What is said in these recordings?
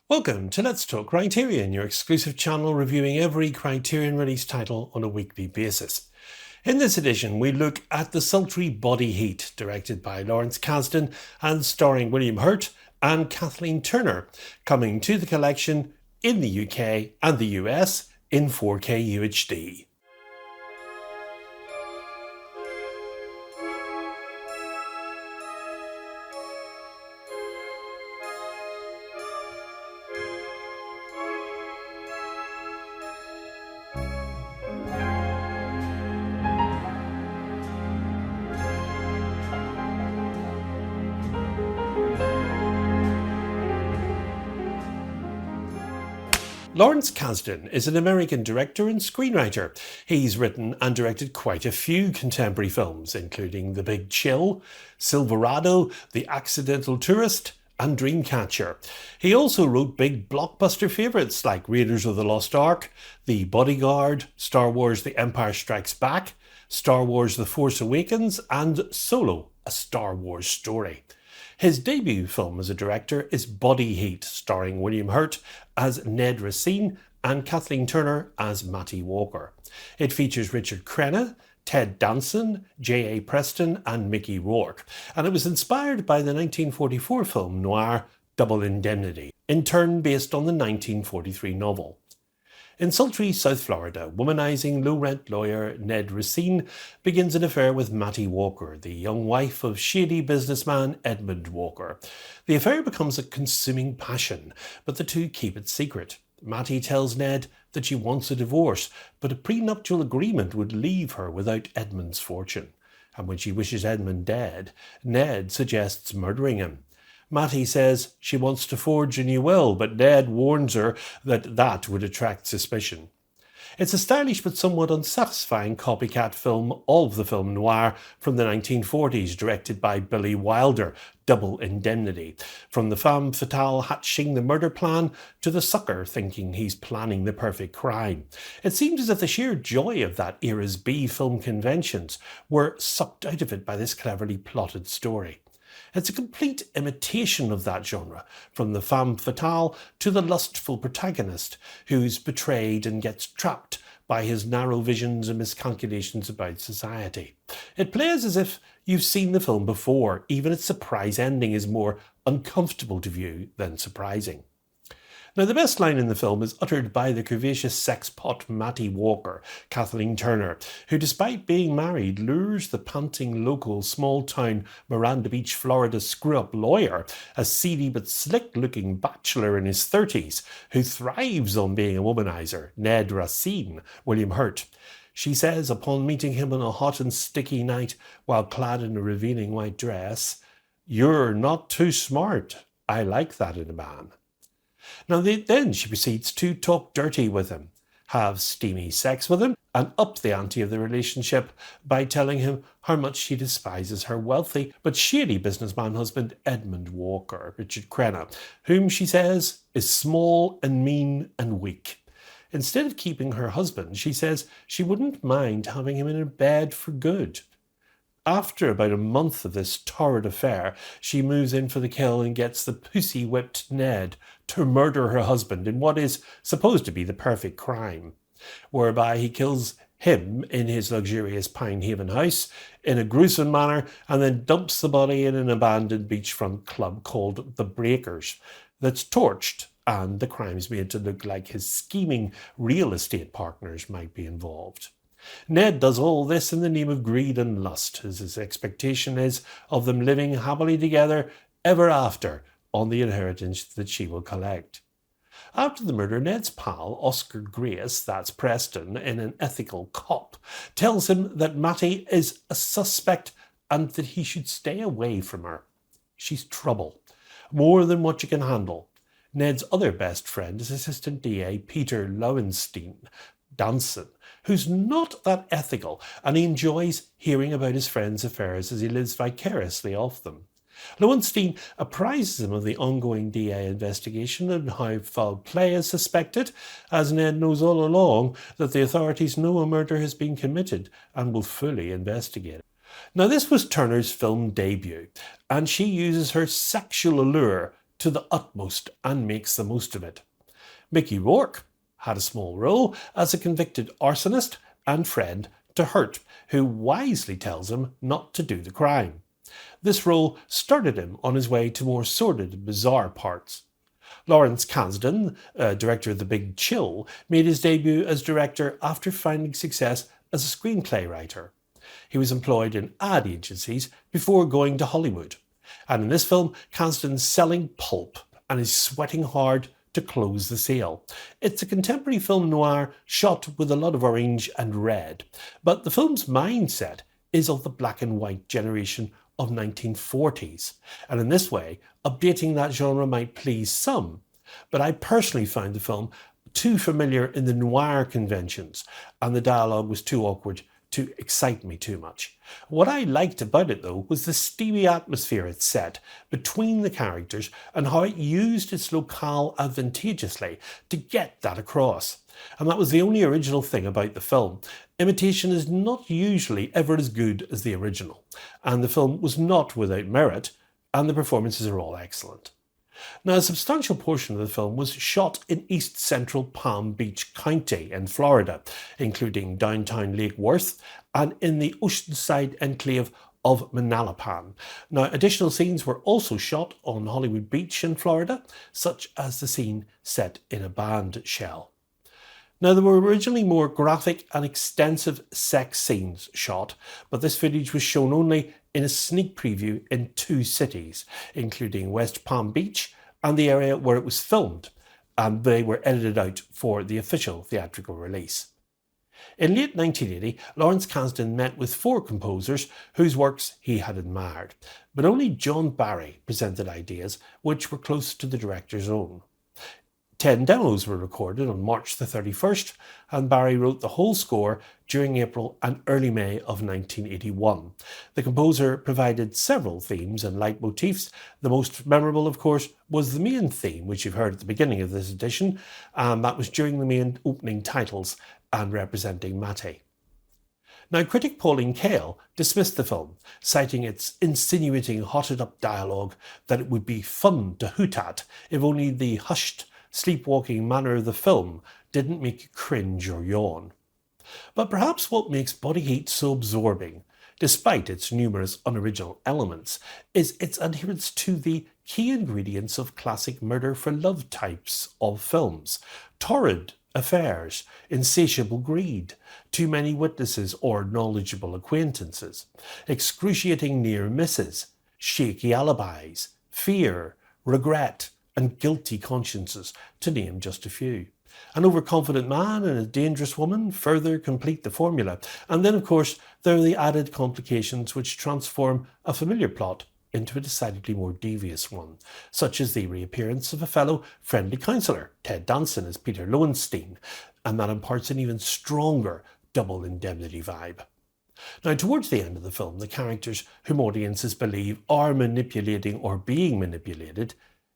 Welcome to Let's Talk Criterion, your exclusive channel reviewing every Criterion release title on a weekly basis. In this edition, we look at the sultry Body Heat, directed by Lawrence Kasdan and starring William Hurt and Kathleen Turner, coming to the collection in the UK and the US in 4K UHD. Lawrence Kasdan is an American director and screenwriter. He's written and directed quite a few contemporary films, including The Big Chill, Silverado, The Accidental Tourist, and Dreamcatcher. He also wrote big blockbuster favourites like Raiders of the Lost Ark, The Bodyguard, Star Wars The Empire Strikes Back, Star Wars The Force Awakens, and Solo, A Star Wars Story. His debut film as a director is Body Heat, starring William Hurt as Ned Racine and Kathleen Turner as Mattie Walker. It features Richard Crenna, Ted Danson, J.A. Preston and Mickey Rourke, and it was inspired by the 1944 film noir Double Indemnity, in turn based on the 1943 novel. In sultry South Florida, womanizing low-rent lawyer Ned Racine begins an affair with Mattie Walker, the young wife of shady businessman Edmund Walker. The affair becomes a consuming passion, but the two keep it secret. Mattie tells Ned that she wants a divorce, but a prenuptial agreement would leave her without Edmund's fortune. And when she wishes Edmund dead, Ned suggests murdering him. Mattie says she wants to forge a new will, but Ned warns her that that would attract suspicion. It's a stylish but somewhat unsatisfying copycat film of the film noir from the 1940s, directed by Billy Wilder, Double Indemnity. From the femme fatale hatching the murder plan to the sucker thinking he's planning the perfect crime. It seems as if the sheer joy of that era's B-film conventions were sucked out of it by this cleverly plotted story. It's a complete imitation of that genre, from the femme fatale to the lustful protagonist who's betrayed and gets trapped by his narrow visions and miscalculations about society. It plays as if you've seen the film before, even its surprise ending is more uncomfortable to view than surprising. Now, the best line in the film is uttered by the curvaceous sexpot Mattie Walker, Kathleen Turner, who, despite being married, lures the panting local small-town Miranda Beach, Florida screw-up lawyer, a seedy but slick-looking bachelor in his 30s, who thrives on being a womanizer, Ned Racine, William Hurt. She says, upon meeting him on a hot and sticky night while clad in a revealing white dress, "You're not too smart. I like that in a man." Now then she proceeds to talk dirty with him, have steamy sex with him, and up the ante of the relationship by telling him how much she despises her wealthy but shady businessman husband Edmund Walker, Richard Crenna, whom she says is small and mean and weak. Instead of keeping her husband, she says she wouldn't mind having him in her bed for good. After about a month of this torrid affair, she moves in for the kill and gets the pussy-whipped Ned to murder her husband in what is supposed to be the perfect crime, whereby he kills him in his luxurious Pine Haven house in a gruesome manner and then dumps the body in an abandoned beachfront club called The Breakers that's torched, and the crime's made to look like his scheming real estate partners might be involved. Ned does all this in the name of greed and lust, as his expectation is of them living happily together ever after on the inheritance that she will collect. After the murder, Ned's pal, Oscar Grace, that's Preston, in an ethical cop, tells him that Mattie is a suspect and that he should stay away from her. She's trouble, more than what you can handle. Ned's other best friend is Assistant DA Peter Lowenstein, Danson, who's not that ethical, and he enjoys hearing about his friends' affairs as he lives vicariously off them. Lowenstein apprises him of the ongoing DA investigation and how foul play is suspected, as Ned knows all along that the authorities know a murder has been committed and will fully investigate it. Now, this was Turner's film debut, and she uses her sexual allure to the utmost and makes the most of it. Mickey Rourke had a small role as a convicted arsonist and friend to Hurt, who wisely tells him not to do the crime. This role started him on his way to more sordid and bizarre parts. Lawrence Kasdan, director of The Big Chill, made his debut as director after finding success as a screenplay writer. He was employed in ad agencies before going to Hollywood. And in this film, Kasdan's selling pulp and is sweating hard to close the sale. It's a contemporary film noir shot with a lot of orange and red, but the film's mindset is of the black and white generation of 1940s, and in this way, updating that genre might please some, but I personally found the film too familiar in the noir conventions, and the dialogue was too awkward to excite me too much. What I liked about it, though, was the steamy atmosphere it set between the characters and how it used its locale advantageously to get that across. And that was the only original thing about the film. Imitation is not usually ever as good as the original, and the film was not without merit, and the performances are all excellent. Now, a substantial portion of the film was shot in east central Palm Beach County in Florida, including downtown Lake Worth and in the oceanside enclave of Manalapan. Now, additional scenes were also shot on Hollywood Beach in Florida, such as the scene set in a band shell. Now, there were originally more graphic and extensive sex scenes shot, but this footage was shown only in a sneak preview in 2 cities, including West Palm Beach and the area where it was filmed, and they were edited out for the official theatrical release. In late 1980, Lawrence Kasdan met with 4 composers whose works he had admired, but only John Barry presented ideas which were close to the director's own. 10 demos were recorded on March the 31st, and Barry wrote the whole score during April and early May of 1981. The composer provided several themes and leitmotifs. The most memorable, of course, was the main theme, which you've heard at the beginning of this edition, and that was during the main opening titles and representing Mate. Now, critic Pauline Kael dismissed the film, citing its insinuating, hotted-up dialogue that it would be fun to hoot at if only the hushed, sleepwalking manner of the film didn't make you cringe or yawn. But perhaps what makes Body Heat so absorbing, despite its numerous unoriginal elements, is its adherence to the key ingredients of classic murder for love types of films: torrid affairs, insatiable greed, too many witnesses or knowledgeable acquaintances, excruciating near misses, shaky alibis, fear, regret, and guilty consciences, to name just a few. An overconfident man and a dangerous woman further complete the formula. And then, of course, there are the added complications which transform a familiar plot into a decidedly more devious one, such as the reappearance of a fellow friendly counsellor, Ted Danson as Peter Lowenstein, and that imparts an even stronger double indemnity vibe. Now, towards the end of the film, the characters whom audiences believe are manipulating or being manipulated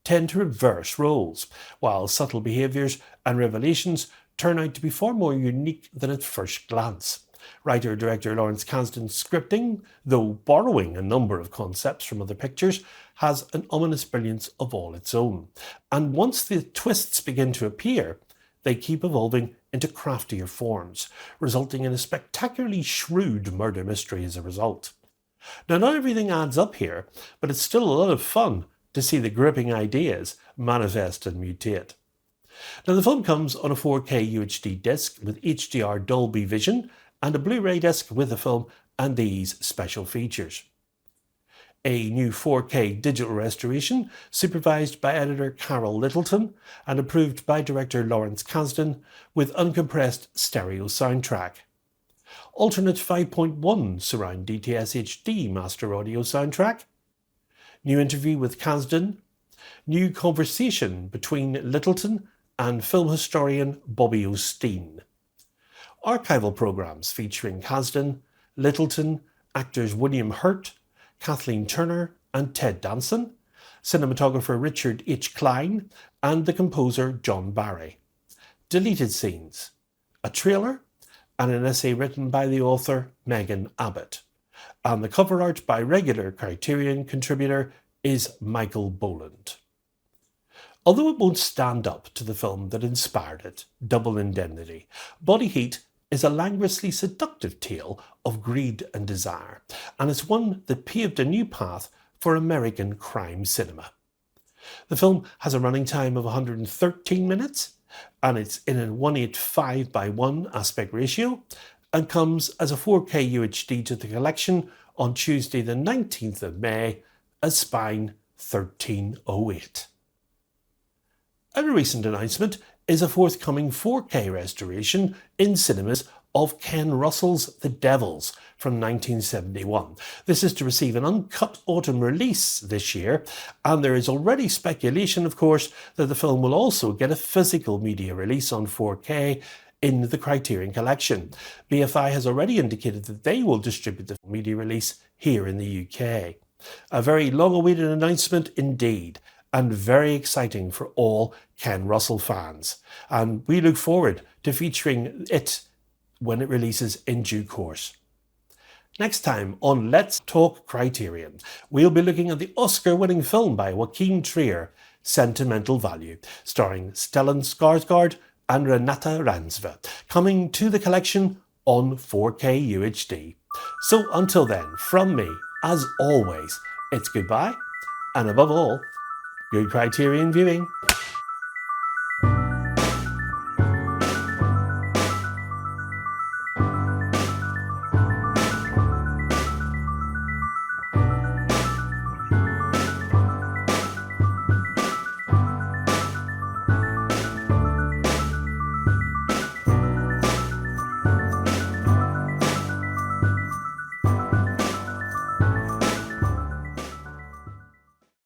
tend to reverse roles, while subtle behaviours and revelations turn out to be far more unique than at first glance. Writer-director Lawrence Kasdan's scripting, though borrowing a number of concepts from other pictures, has an ominous brilliance of all its own. And once the twists begin to appear, they keep evolving into craftier forms, resulting in a spectacularly shrewd murder mystery as a result. Now, not everything adds up here, but it's still a lot of fun to see the gripping ideas manifest and mutate. Now, the film comes on a 4K UHD disc with HDR Dolby Vision and a Blu-ray disc with the film and these special features. A new 4K digital restoration supervised by editor Carol Littleton and approved by director Lawrence Kasdan with uncompressed stereo soundtrack. Alternate 5.1 surround DTS HD master audio soundtrack. New interview with Kasdan, new conversation between Littleton and film historian Bobby Osteen. Archival programmes featuring Kasdan, Littleton, actors William Hurt, Kathleen Turner and Ted Danson, cinematographer Richard H. Klein and the composer John Barry. Deleted scenes, a trailer and an essay written by the author Megan Abbott. And the cover art by regular Criterion contributor is Michael Boland. although it won't stand up to the film that inspired it, Double Indemnity. Body Heat is a languorously seductive tale of greed and desire, and it's one that paved a new path for American crime cinema. The film has a running time of 113 minutes, and it's in a 1:8:5:1 aspect ratio, and comes as a 4K UHD to the collection on Tuesday the 19th of May as Spine 1308. And a recent announcement is a forthcoming 4K restoration in cinemas of Ken Russell's The Devils from 1971. This is to receive an uncut autumn release this year, and there is already speculation, of course, that the film will also get a physical media release on 4K in the Criterion collection. BFI has already indicated that they will distribute the media release here in the UK. A very long-awaited announcement indeed, and very exciting for all Ken Russell fans. And we look forward to featuring it when it releases in due course. Next time on Let's Talk Criterion, we'll be looking at the Oscar-winning film by Joachim Trier, Sentimental Value, starring Stellan Skarsgård and Renata Ransva, coming to the collection on 4K UHD. So until then, from me, as always, it's goodbye, and above all, good Criterion viewing.